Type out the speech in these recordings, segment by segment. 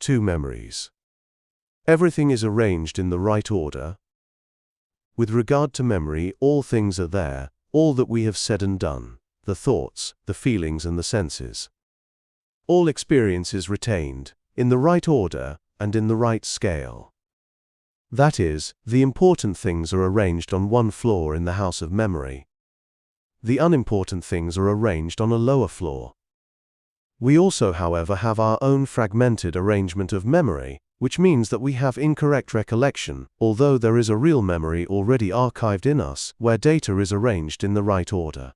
Two memories. Everything is arranged in the right order. With regard to memory, all things are there, all that we have said and done, the thoughts, the feelings and the senses. All experience is retained, in the right order and in the right scale. That is, the important things are arranged on one floor in the house of memory. The unimportant things are arranged on a lower floor. We also, however, have our own fragmented arrangement of memory, which means that we have incorrect recollection, although there is a real memory already archived in us, where data is arranged in the right order.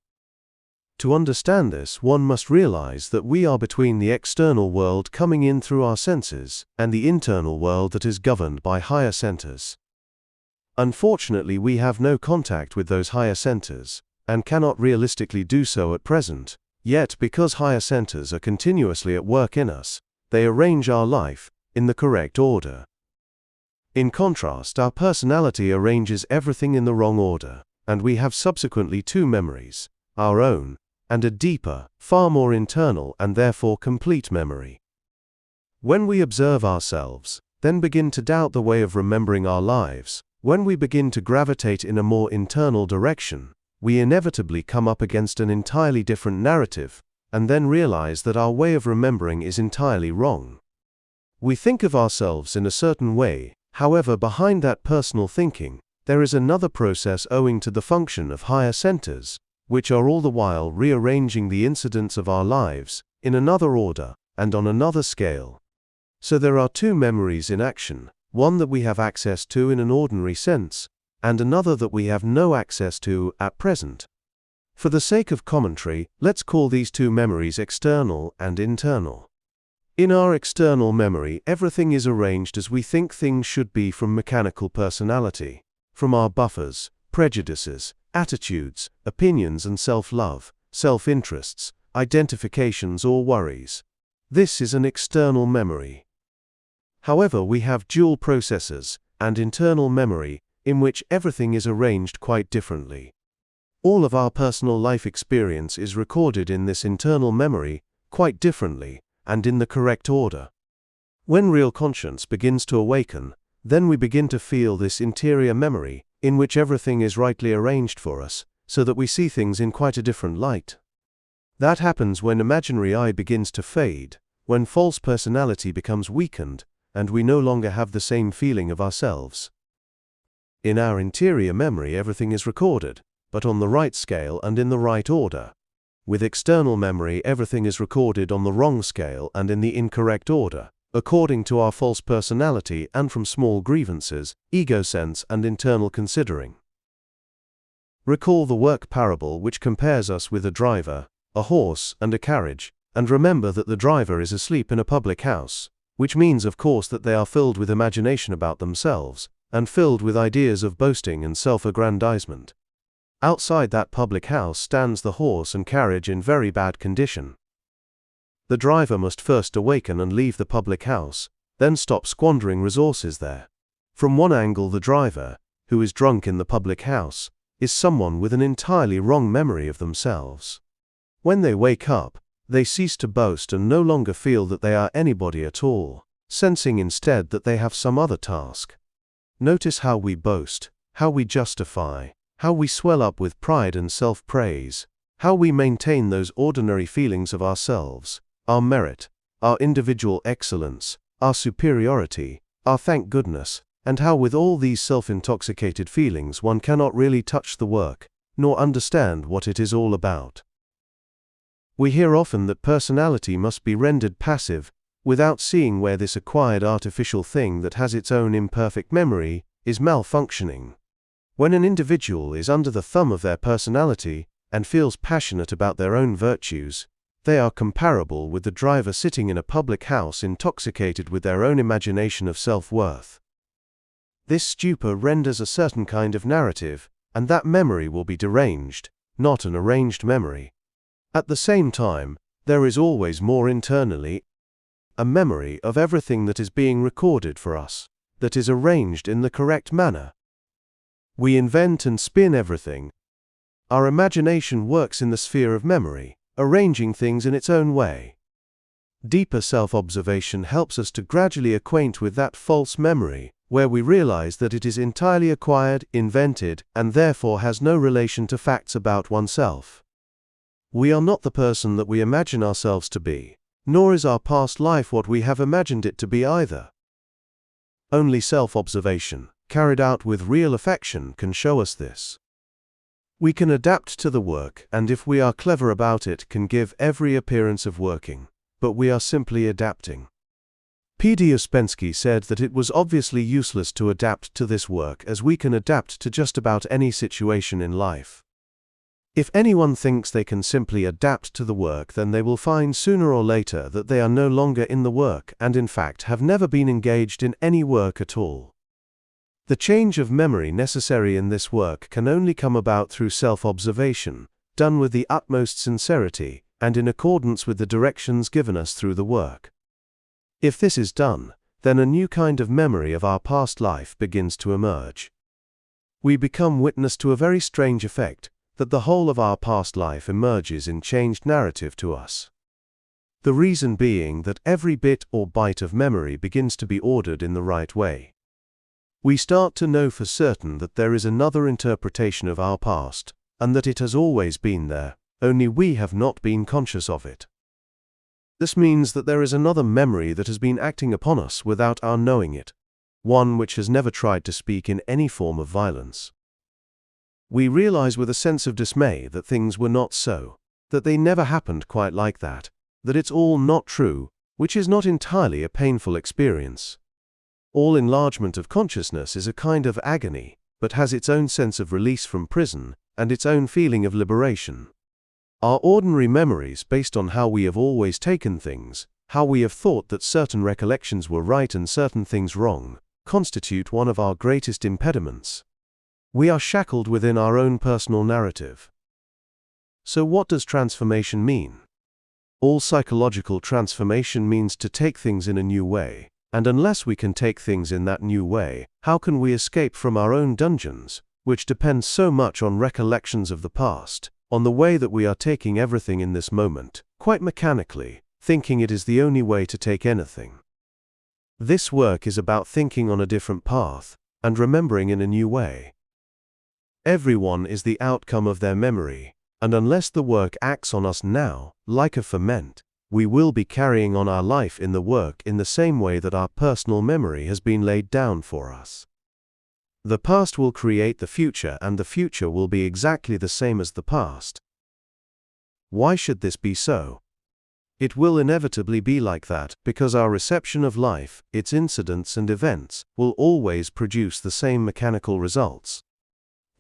To understand this, one must realize that we are between the external world coming in through our senses, and the internal world that is governed by higher centers. Unfortunately, we have no contact with those higher centers, and cannot realistically do so at present. Yet, because higher centers are continuously at work in us, they arrange our life in the correct order. In contrast, our personality arranges everything in the wrong order, and we have subsequently two memories, our own, and a deeper, far more internal and therefore complete memory. When we observe ourselves, then begin to doubt the way of remembering our lives, when we begin to gravitate in a more internal direction, we inevitably come up against an entirely different narrative, and then realize that our way of remembering is entirely wrong. We think of ourselves in a certain way, however, behind that personal thinking, there is another process owing to the function of higher centers, which are all the while rearranging the incidents of our lives, in another order, and on another scale. So there are two memories in action, one that we have access to in an ordinary sense, and another that we have no access to at present. For the sake of commentary, let's call these two memories external and internal. In our external memory, everything is arranged as we think things should be from mechanical personality, from our buffers, prejudices, attitudes, opinions and self-love, self-interests, identifications or worries. This is an external memory. However, we have dual processors and internal memory, in which everything is arranged quite differently. All of our personal life experience is recorded in this internal memory, quite differently, and in the correct order. When real conscience begins to awaken, then we begin to feel this interior memory, in which everything is rightly arranged for us, so that we see things in quite a different light. That happens when imaginary I begins to fade, when false personality becomes weakened, and we no longer have the same feeling of ourselves. In our interior memory, everything is recorded, but on the right scale and in the right order. With external memory, everything is recorded on the wrong scale and in the incorrect order, according to our false personality and from small grievances, ego sense and internal considering. Recall the work parable which compares us with a driver, a horse and a carriage, and remember that the driver is asleep in a public house, which means of course that they are filled with imagination about themselves, and filled with ideas of boasting and self-aggrandizement. Outside that public house stands the horse and carriage in very bad condition. The driver must first awaken and leave the public house, then stop squandering resources there. From one angle, the driver, who is drunk in the public house, is someone with an entirely wrong memory of themselves. When they wake up, they cease to boast and no longer feel that they are anybody at all, sensing instead that they have some other task. Notice how we boast, how we justify, how we swell up with pride and self-praise, how we maintain those ordinary feelings of ourselves, our merit, our individual excellence, our superiority, our thank goodness, and how with all these self-intoxicated feelings one cannot really touch the work, nor understand what it is all about. We hear often that personality must be rendered passive, without seeing where this acquired artificial thing that has its own imperfect memory is malfunctioning. When an individual is under the thumb of their personality and feels passionate about their own virtues, they are comparable with the driver sitting in a public house intoxicated with their own imagination of self-worth. This stupor renders a certain kind of narrative, and that memory will be deranged, not an arranged memory. At the same time, there is always more internally a memory of everything that is being recorded for us, that is arranged in the correct manner. We invent and spin everything. Our imagination works in the sphere of memory, arranging things in its own way. Deeper self-observation helps us to gradually acquaint with that false memory, where we realize that it is entirely acquired, invented, and therefore has no relation to facts about oneself. We are not the person that we imagine ourselves to be, nor is our past life what we have imagined it to be either. Only self-observation, carried out with real affection, can show us this. We can adapt to the work, and if we are clever about it, can give every appearance of working, but we are simply adapting. P.D. Ouspensky said that it was obviously useless to adapt to this work, as we can adapt to just about any situation in life. If anyone thinks they can simply adapt to the work, then they will find sooner or later that they are no longer in the work and in fact have never been engaged in any work at all. The change of memory necessary in this work can only come about through self-observation, done with the utmost sincerity and in accordance with the directions given us through the work. If this is done, then a new kind of memory of our past life begins to emerge. We become witness to a very strange effect, that the whole of our past life emerges in changed narrative to us. The reason being that every bit or byte of memory begins to be ordered in the right way. We start to know for certain that there is another interpretation of our past, and that it has always been there, only we have not been conscious of it. This means that there is another memory that has been acting upon us without our knowing it, one which has never tried to speak in any form of violence. We realize with a sense of dismay that things were not so, that they never happened quite like that it's all not true, which is not entirely a painful experience. All enlargement of consciousness is a kind of agony, but has its own sense of release from prison and its own feeling of liberation. Our ordinary memories, based on how we have always taken things, how we have thought that certain recollections were right and certain things wrong, constitute one of our greatest impediments. We are shackled within our own personal narrative. So what does transformation mean? All psychological transformation means to take things in a new way, and unless we can take things in that new way, how can we escape from our own dungeons, which depend so much on recollections of the past, on the way that we are taking everything in this moment, quite mechanically, thinking it is the only way to take anything. This work is about thinking on a different path, and remembering in a new way. Everyone is the outcome of their memory, and unless the work acts on us now, like a ferment, we will be carrying on our life in the work in the same way that our personal memory has been laid down for us. The past will create the future, and the future will be exactly the same as the past. Why should this be so? It will inevitably be like that, because our reception of life, its incidents and events, will always produce the same mechanical results.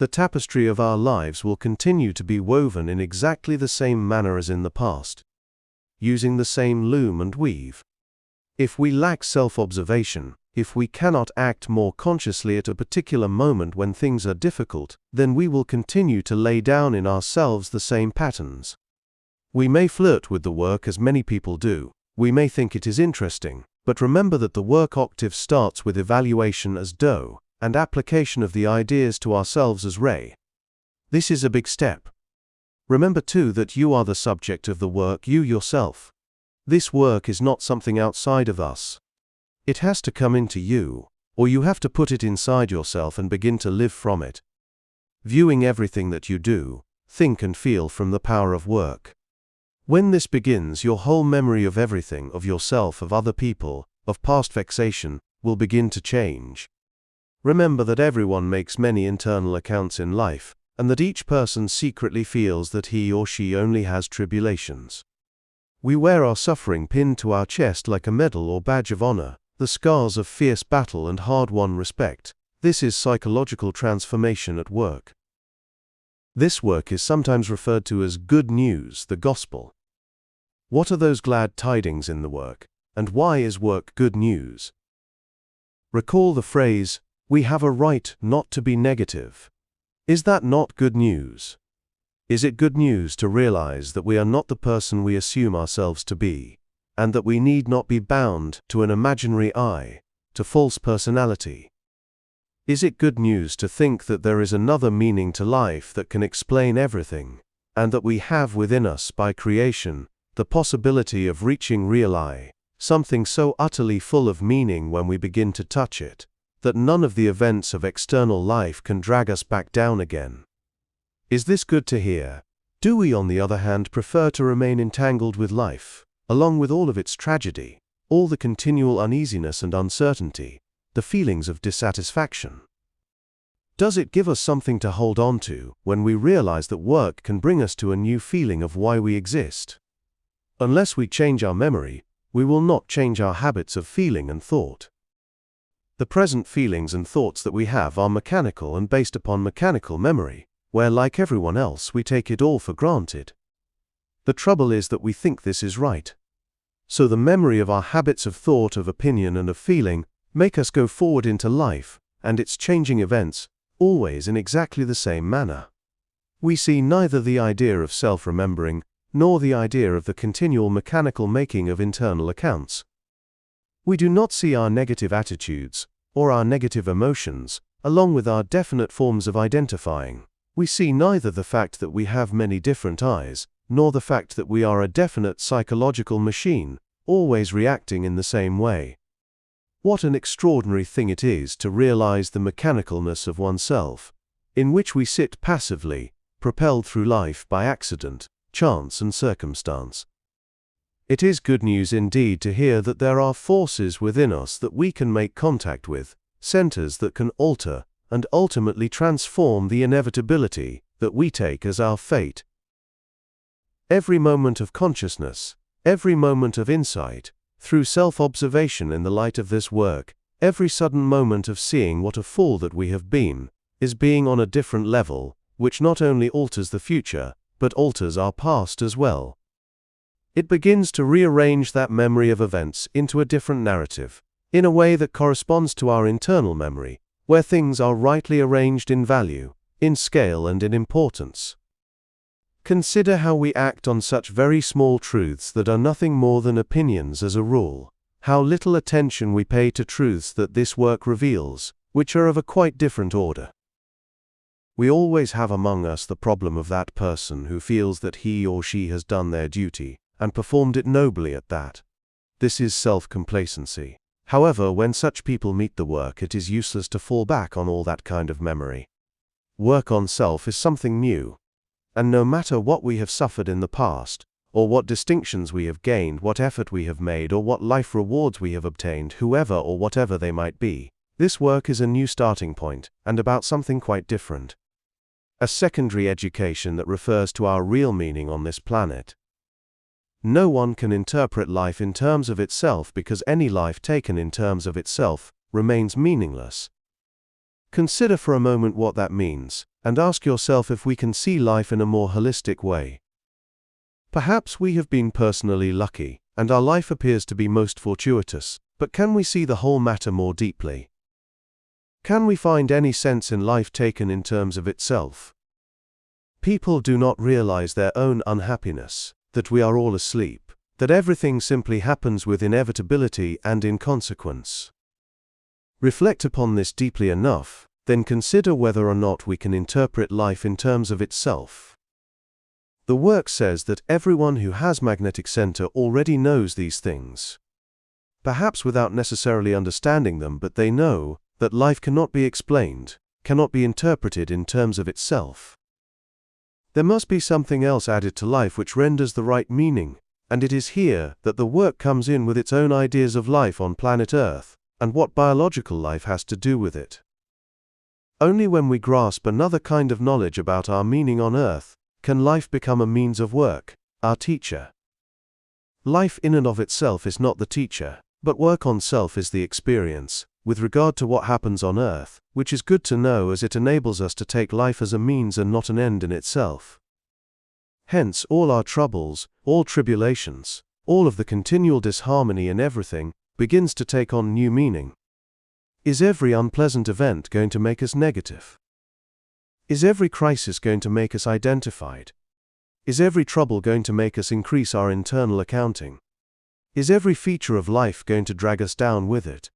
The tapestry of our lives will continue to be woven in exactly the same manner as in the past, using the same loom and weave. If we lack self-observation, if we cannot act more consciously at a particular moment when things are difficult, then we will continue to lay down in ourselves the same patterns. We may flirt with the work as many people do, we may think it is interesting, but remember that the work octave starts with evaluation as do, and application of the ideas to ourselves as re. This is a big step. Remember too that you are the subject of the work, you yourself. This work is not something outside of us. It has to come into you, or you have to put it inside yourself and begin to live from it. Viewing everything that you do, think and feel from the power of work. When this begins, your whole memory of everything, of yourself, of other people, of past vexation, will begin to change. Remember that everyone makes many internal accounts in life, and that each person secretly feels that he or she only has tribulations. We wear our suffering pinned to our chest like a medal or badge of honor, the scars of fierce battle and hard-won respect. This is psychological transformation at work. This work is sometimes referred to as good news, the gospel. What are those glad tidings in the work, and why is work good news? Recall the phrase, "We have a right not to be negative." Is that not good news? Is it good news to realize that we are not the person we assume ourselves to be, and that we need not be bound to an imaginary I, to false personality? Is it good news to think that there is another meaning to life that can explain everything, and that we have within us by creation the possibility of reaching real I, something so utterly full of meaning when we begin to touch it, that none of the events of external life can drag us back down again. Is this good to hear? Do we, on the other hand, prefer to remain entangled with life, along with all of its tragedy, all the continual uneasiness and uncertainty, the feelings of dissatisfaction? Does it give us something to hold on to when we realize that work can bring us to a new feeling of why we exist? Unless we change our memory, we will not change our habits of feeling and thought. The present feelings and thoughts that we have are mechanical and based upon mechanical memory, where, like everyone else, we take it all for granted. The trouble is that we think this is right. So the memory of our habits of thought, of opinion, and of feeling make us go forward into life and its changing events, always in exactly the same manner. We see neither the idea of self-remembering nor the idea of the continual mechanical making of internal accounts. We do not see our negative attitudes or our negative emotions, along with our definite forms of identifying. We see neither the fact that we have many different I's, nor the fact that we are a definite psychological machine, always reacting in the same way. What an extraordinary thing it is to realize the mechanicalness of oneself, in which we sit passively, propelled through life by accident, chance, and circumstance. It is good news indeed to hear that there are forces within us that we can make contact with, centers that can alter and ultimately transform the inevitability that we take as our fate. Every moment of consciousness, every moment of insight, through self-observation in the light of this work, every sudden moment of seeing what a fool that we have been, is being on a different level, which not only alters the future, but alters our past as well. It begins to rearrange that memory of events into a different narrative, in a way that corresponds to our internal memory, where things are rightly arranged in value, in scale, and in importance. Consider how we act on such very small truths that are nothing more than opinions as a rule, how little attention we pay to truths that this work reveals, which are of a quite different order. We always have among us the problem of that person who feels that he or she has done their duty, and performed it nobly at that. This is self-complacency. However, when such people meet the work, it is useless to fall back on all that kind of memory. Work on self is something new. And no matter what we have suffered in the past, or what distinctions we have gained, what effort we have made, or what life rewards we have obtained, whoever or whatever they might be, this work is a new starting point, and about something quite different. A secondary education that refers to our real meaning on this planet. No one can interpret life in terms of itself, because any life taken in terms of itself remains meaningless. Consider for a moment what that means, and ask yourself if we can see life in a more holistic way. Perhaps we have been personally lucky, and our life appears to be most fortuitous, but can we see the whole matter more deeply? Can we find any sense in life taken in terms of itself? People do not realize their own unhappiness, that we are all asleep, that everything simply happens with inevitability and in consequence. Reflect upon this deeply enough, then consider whether or not we can interpret life in terms of itself. The work says that everyone who has magnetic center already knows these things. Perhaps without necessarily understanding them, but they know that life cannot be explained, cannot be interpreted in terms of itself. There must be something else added to life which renders the right meaning, and it is here that the work comes in with its own ideas of life on planet Earth, and what biological life has to do with it. Only when we grasp another kind of knowledge about our meaning on Earth, can life become a means of work, our teacher. Life in and of itself is not the teacher, but work on self is the experience, with regard to what happens on Earth, which is good to know as it enables us to take life as a means and not an end in itself. Hence all our troubles, all tribulations, all of the continual disharmony in everything, begins to take on new meaning. Is every unpleasant event going to make us negative? Is every crisis going to make us identified? Is every trouble going to make us increase our internal accounting? Is every feature of life going to drag us down with it?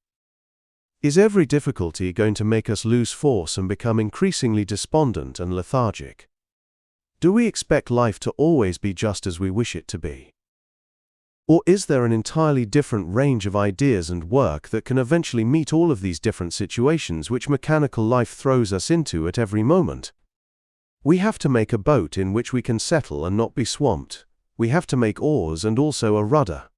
Is every difficulty going to make us lose force and become increasingly despondent and lethargic? Do we expect life to always be just as we wish it to be? Or is there an entirely different range of ideas and work that can eventually meet all of these different situations which mechanical life throws us into at every moment? We have to make a boat in which we can settle and not be swamped. We have to make oars and also a rudder.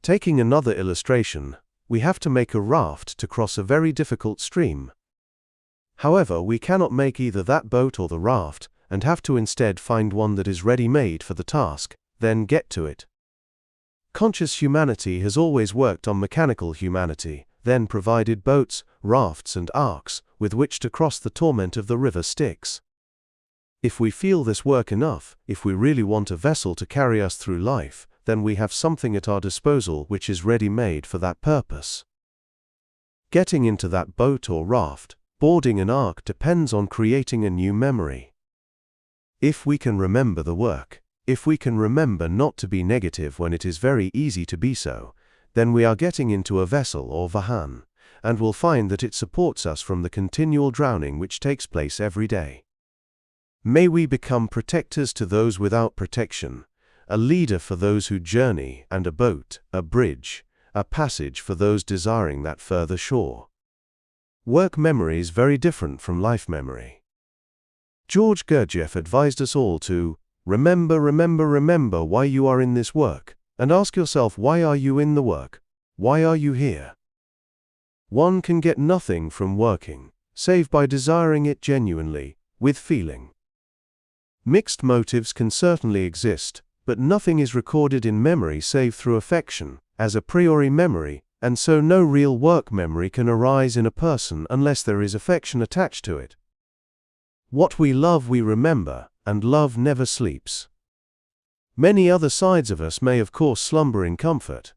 Taking another illustration, we have to make a raft to cross a very difficult stream. However, we cannot make either that boat or the raft, and have to instead find one that is ready-made for the task, then get to it. Conscious humanity has always worked on mechanical humanity, then provided boats, rafts and arks with which to cross the torment of the river Styx. If we feel this work enough, if we really want a vessel to carry us through life, then we have something at our disposal which is ready-made for that purpose. Getting into that boat or raft, boarding an ark depends on creating a new memory. If we can remember the work, if we can remember not to be negative when it is very easy to be so, then we are getting into a vessel or vahan, and will find that it supports us from the continual drowning which takes place every day. May we become protectors to those without protection, a leader for those who journey, and a boat, a bridge, a passage for those desiring that further shore. Work memory is very different from life memory. GI Gurdjieff advised us all to remember why you are in this work, and ask yourself, why are you in the work? Why are you here? One can get nothing from working, save by desiring it genuinely, with feeling. Mixed motives can certainly exist, but nothing is recorded in memory save through affection, as a priori memory, and so no real work memory can arise in a person unless there is affection attached to it. What we love we remember, and love never sleeps. Many other sides of us may of course slumber in comfort,